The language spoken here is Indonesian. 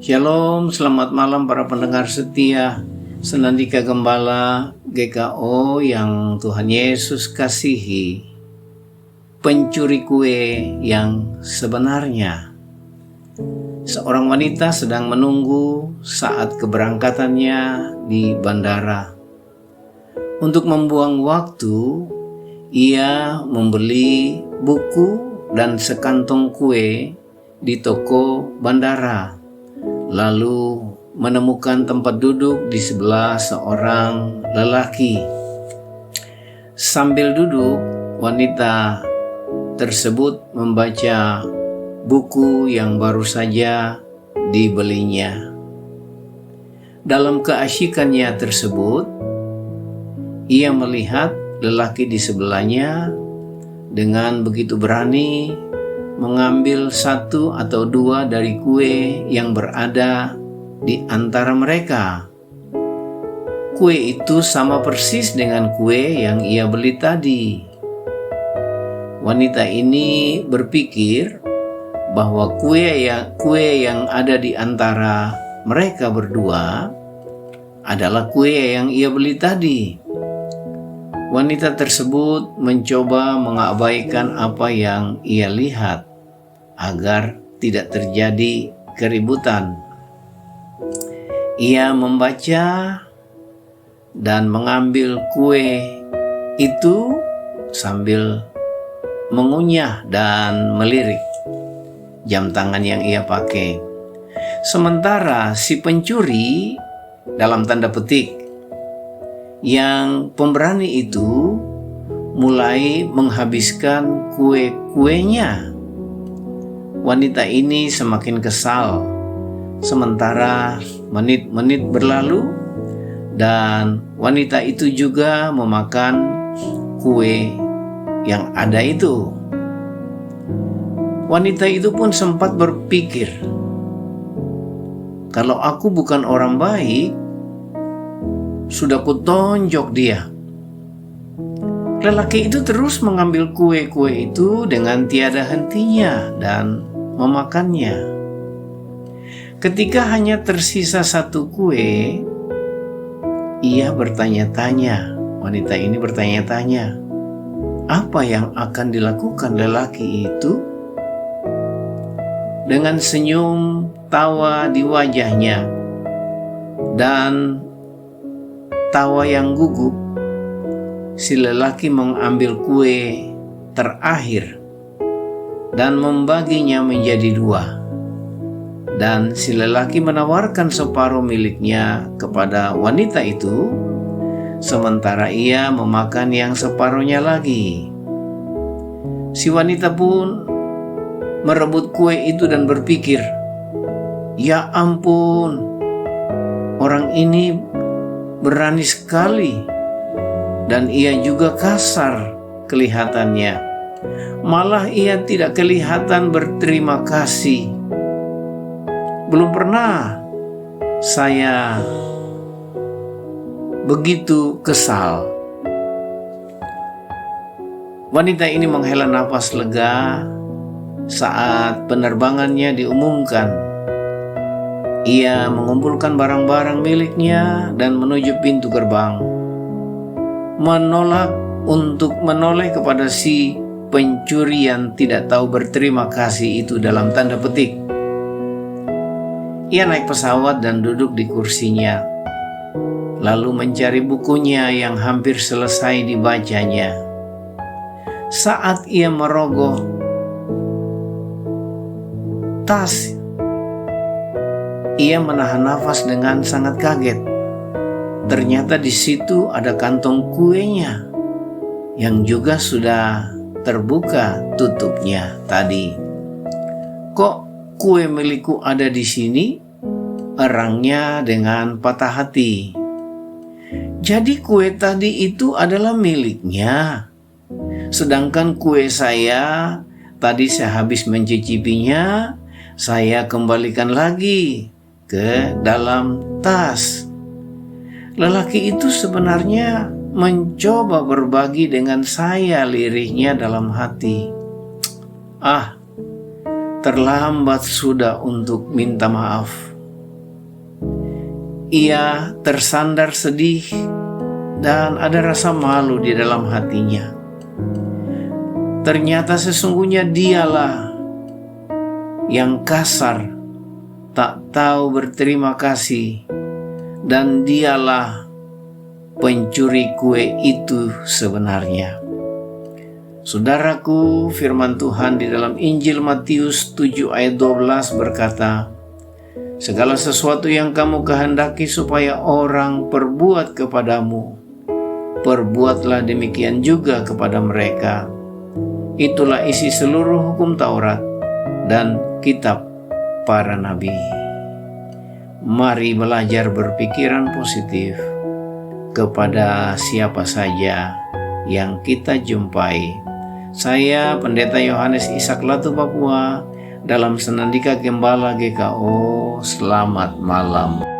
Shalom, selamat malam para pendengar setia Senandika Gembala GKO yang Tuhan Yesus kasihi. Pencuri kue yang sebenarnya. Seorang wanita sedang menunggu saat keberangkatannya di bandara. Untuk membuang waktu, ia membeli buku dan sekantong kue di toko bandara, lalu menemukan tempat duduk di sebelah seorang lelaki. Sambil duduk, wanita tersebut membaca buku yang baru saja dibelinya. Dalam keasyikannya tersebut, ia melihat lelaki di sebelahnya dengan begitu berani mengambil satu atau dua dari kue yang berada di antara mereka. Kue itu sama persis dengan kue yang ia beli tadi. Wanita ini berpikir bahwa kue yang ada di antara mereka berdua adalah kue yang ia beli tadi. Wanita tersebut mencoba mengabaikan apa yang ia lihat agar tidak terjadi keributan. Ia membaca dan mengambil kue itu sambil mengunyah dan melirik jam tangan yang ia pakai. Sementara si pencuri, dalam tanda petik, yang pemberani itu mulai menghabiskan kue-kuenya. Wanita ini semakin kesal. Sementara menit-menit berlalu dan wanita itu juga memakan kue yang ada itu. Wanita itu pun sempat berpikir, kalau aku bukan orang baik, sudah kutonjok dia. Lelaki itu terus mengambil kue-kue itu dengan tiada hentinya dan memakannya. Ketika hanya tersisa satu kue, ia bertanya-tanya. Wanita ini bertanya-tanya, apa yang akan dilakukan lelaki itu? Dengan senyum tawa di wajahnya dan tawa yang gugup, si lelaki mengambil kue terakhir dan membaginya menjadi dua. Dan si lelaki menawarkan separuh miliknya kepada wanita itu, sementara ia memakan yang separuhnya lagi. Si wanita pun merebut kue itu dan berpikir, ya ampun, orang ini berani sekali, dan ia juga kasar kelihatannya. Malah ia tidak kelihatan berterima kasih. Belum pernah saya begitu kesal. Wanita ini menghela nafas lega saat penerbangannya diumumkan. Ia mengumpulkan barang-barang miliknya dan menuju pintu gerbang, menolak untuk menoleh kepada si pencuri yang tidak tahu berterima kasih itu, dalam tanda petik. Ia naik pesawat dan duduk di kursinya, lalu mencari bukunya yang hampir selesai dibacanya. Saat ia merogoh tas, ia menahan nafas dengan sangat kaget. Ternyata di situ ada kantong kuenya yang juga sudah terbuka tutupnya tadi. Kok kue milikku ada di sini? Erangnya dengan patah hati. Jadi kue tadi itu adalah miliknya. Sedangkan kue saya tadi saya habis mencicipinya, saya kembalikan lagi ke dalam tas. Lelaki itu sebenarnya mencoba berbagi dengan saya, lirihnya dalam hati. Terlambat sudah untuk minta maaf. ia tersandar sedih dan ada rasa malu di dalam hatinya. Ternyata sesungguhnya dialah yang kasar, tak tahu berterima kasih, dan dialah pencuri kue itu sebenarnya. Saudaraku, firman Tuhan di dalam Injil Matius 7 ayat 12 berkata, segala sesuatu yang kamu kehendaki supaya orang perbuat kepadamu, perbuatlah demikian juga kepada mereka. Itulah isi seluruh hukum Taurat dan kitab para nabi. Mari belajar berpikiran positif kepada siapa saja yang kita jumpai. Saya Pendeta Yohanes Ishak Latu Papua dalam Senandika Gembala GKO. Selamat malam.